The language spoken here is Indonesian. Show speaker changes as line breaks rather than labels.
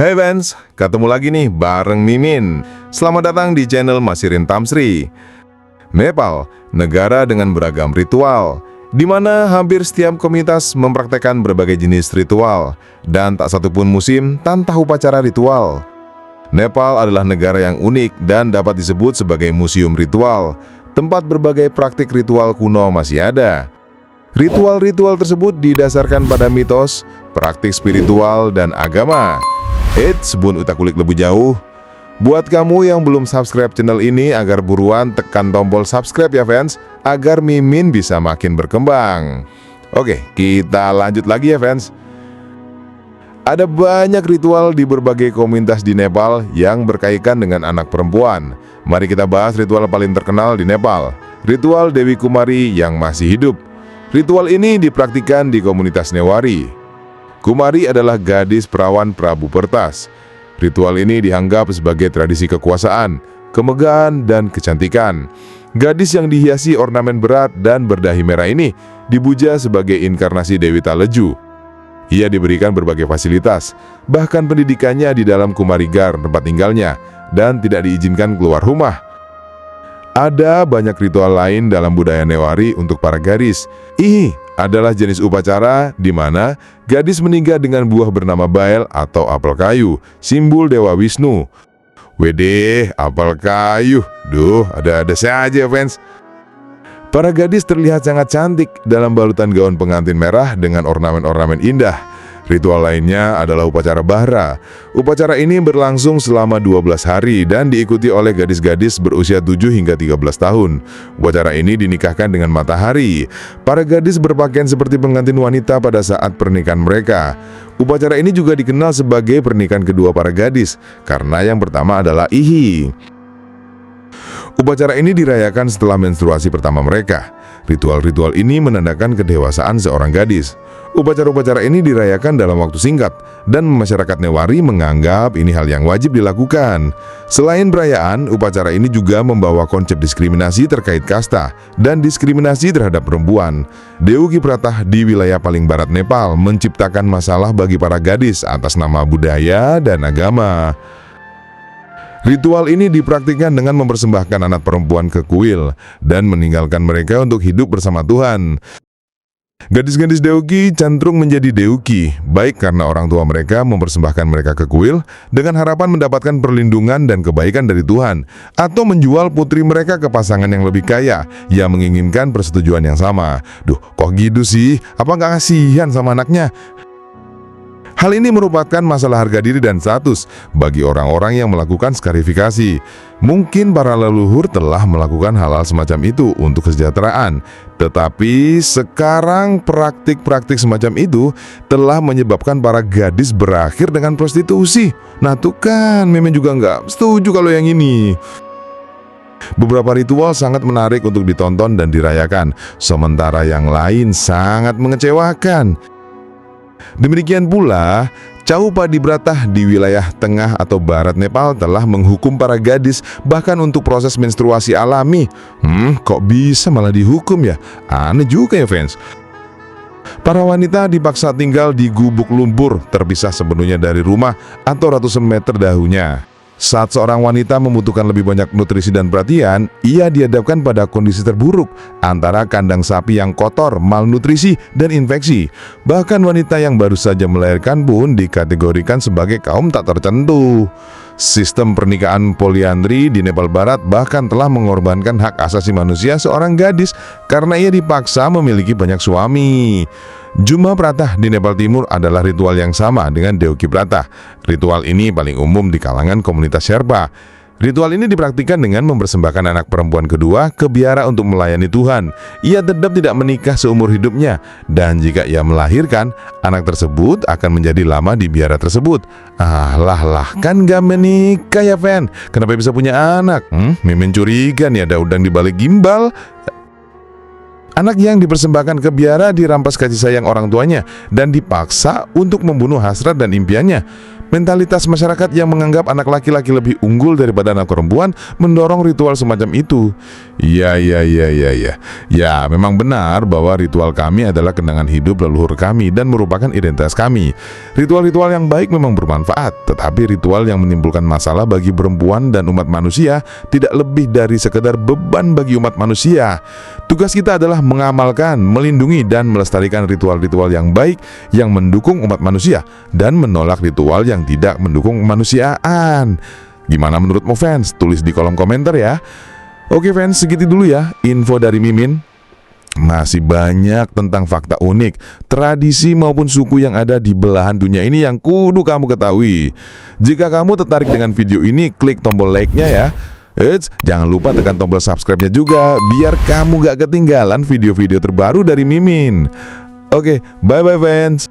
Hai fans, ketemu lagi nih bareng Mimin. Selamat datang di channel Masirin Tamsri. Nepal, negara dengan beragam ritual, di mana hampir setiap komunitas mempraktekkan berbagai jenis ritual, dan tak satupun musim tanpa upacara ritual. Nepal adalah negara yang unik dan dapat disebut sebagai museum ritual, tempat berbagai praktik ritual kuno masih ada. Ritual-ritual tersebut didasarkan pada mitos, praktik spiritual, dan agama. Sebelum kita kulik lebih jauh, buat kamu yang belum subscribe channel ini agar buruan tekan tombol subscribe ya fans, agar Mimin bisa makin berkembang. Oke, kita lanjut lagi ya fans. Ada banyak ritual di berbagai komunitas di Nepal yang berkaitan dengan anak perempuan. Mari kita bahas ritual paling terkenal di Nepal, ritual Dewi Kumari yang masih hidup. Ritual ini dipraktikkan di komunitas Newari. Kumari adalah gadis perawan Prabu Pertas. Ritual ini dianggap sebagai tradisi kekuasaan, kemegahan, dan kecantikan. Gadis yang dihiasi ornamen berat dan berdahi merah ini dipuja sebagai inkarnasi Dewi Taleju. Ia diberikan berbagai fasilitas, bahkan pendidikannya di dalam Kumarigar tempat tinggalnya, dan tidak diizinkan keluar rumah. Ada banyak ritual lain dalam budaya Newari untuk para gadis. Adalah jenis upacara di mana gadis menikah dengan buah bernama bael atau apel kayu, simbol Dewa Wisnu. Wedeh, apel kayu. Duh, ada-ada saja fans. Para gadis terlihat sangat cantik dalam balutan gaun pengantin merah dengan ornamen-ornamen indah. Ritual lainnya adalah upacara Bahra. Upacara ini berlangsung selama 12 hari dan diikuti oleh gadis-gadis berusia 7 hingga 13 tahun. Upacara ini dinikahkan dengan matahari. Para gadis berpakaian seperti pengantin wanita pada saat pernikahan mereka. Upacara ini juga dikenal sebagai pernikahan kedua para gadis, karena yang pertama adalah Ihi. Upacara ini dirayakan setelah menstruasi pertama mereka. Ritual-ritual ini menandakan kedewasaan seorang gadis. Upacara-upacara ini dirayakan dalam waktu singkat, dan masyarakat Newari menganggap ini hal yang wajib dilakukan. Selain perayaan, upacara ini juga membawa konsep diskriminasi terkait kasta dan diskriminasi terhadap perempuan. Dewi Pratah di wilayah paling barat Nepal menciptakan masalah bagi para gadis atas nama budaya dan agama. Ritual ini dipraktikkan dengan mempersembahkan anak perempuan ke kuil dan meninggalkan mereka untuk hidup bersama Tuhan. Gadis-gadis Deuki cenderung menjadi Deuki, baik karena orang tua mereka mempersembahkan mereka ke kuil dengan harapan mendapatkan perlindungan dan kebaikan dari Tuhan, atau menjual putri mereka ke pasangan yang lebih kaya yang menginginkan persetujuan yang sama. Duh, kok gitu sih? Apa nggak kasihan sama anaknya? Hal ini merupakan masalah harga diri dan status bagi orang-orang yang melakukan skarifikasi. Mungkin para leluhur telah melakukan hal-hal semacam itu untuk kesejahteraan, tetapi sekarang praktik-praktik semacam itu telah menyebabkan para gadis berakhir dengan prostitusi. Nah tuh kan, Mimin juga nggak setuju kalau yang ini. Beberapa ritual sangat menarik untuk ditonton dan dirayakan, sementara yang lain sangat mengecewakan. Demikian pula, Chau Padibrata di wilayah tengah atau barat Nepal telah menghukum para gadis bahkan untuk proses menstruasi alami. Kok bisa malah dihukum ya? Aneh juga ya fans. Para wanita dipaksa tinggal di gubuk lumpur, terpisah sepenuhnya dari rumah atau ratusan meter dahunya. Saat seorang wanita membutuhkan lebih banyak nutrisi dan perhatian, ia dihadapkan pada kondisi terburuk antara kandang sapi yang kotor, malnutrisi, dan infeksi. Bahkan wanita yang baru saja melahirkan pun dikategorikan sebagai kaum tak tertentu. Sistem pernikahan poliandri di Nepal Barat bahkan telah mengorbankan hak asasi manusia seorang gadis karena ia dipaksa memiliki banyak suami. Juma Pratah di Nepal Timur adalah ritual yang sama dengan Deuki Pratah. Ritual ini paling umum di kalangan komunitas Sherpa. Ritual ini dipraktikkan dengan mempersembahkan anak perempuan kedua ke biara untuk melayani Tuhan. Ia tetap tidak menikah seumur hidupnya, dan jika ia melahirkan, anak tersebut akan menjadi lama di biara tersebut. Kan gak menikah ya fan? Kenapa bisa punya anak? Mimin curiga nih ada udang di balik gimbal. Anak yang dipersembahkan ke biara dirampas kasih sayang orang tuanya dan dipaksa untuk membunuh hasrat dan impiannya. Mentalitas masyarakat yang menganggap anak laki-laki lebih unggul daripada anak perempuan mendorong ritual semacam itu. Ya, memang benar bahwa ritual kami adalah kenangan hidup leluhur kami dan merupakan identitas kami. Ritual-ritual yang baik memang bermanfaat, tetapi ritual yang menimbulkan masalah bagi perempuan dan umat manusia tidak lebih dari sekedar beban bagi umat manusia. Tugas kita adalah mengamalkan, melindungi, dan melestarikan ritual-ritual yang baik yang mendukung umat manusia dan menolak ritual yang tidak mendukung kemanusiaan. Gimana menurutmu fans? Tulis di kolom komentar ya. Oke fans, segitu dulu ya info dari Mimin. Masih banyak tentang fakta unik, tradisi maupun suku yang ada di belahan dunia ini yang kudu kamu ketahui. Jika kamu tertarik dengan video ini, klik tombol like-nya ya. Jangan lupa tekan tombol subscribe-nya juga, biar kamu gak ketinggalan video-video terbaru dari Mimin. Oke, bye-bye fans.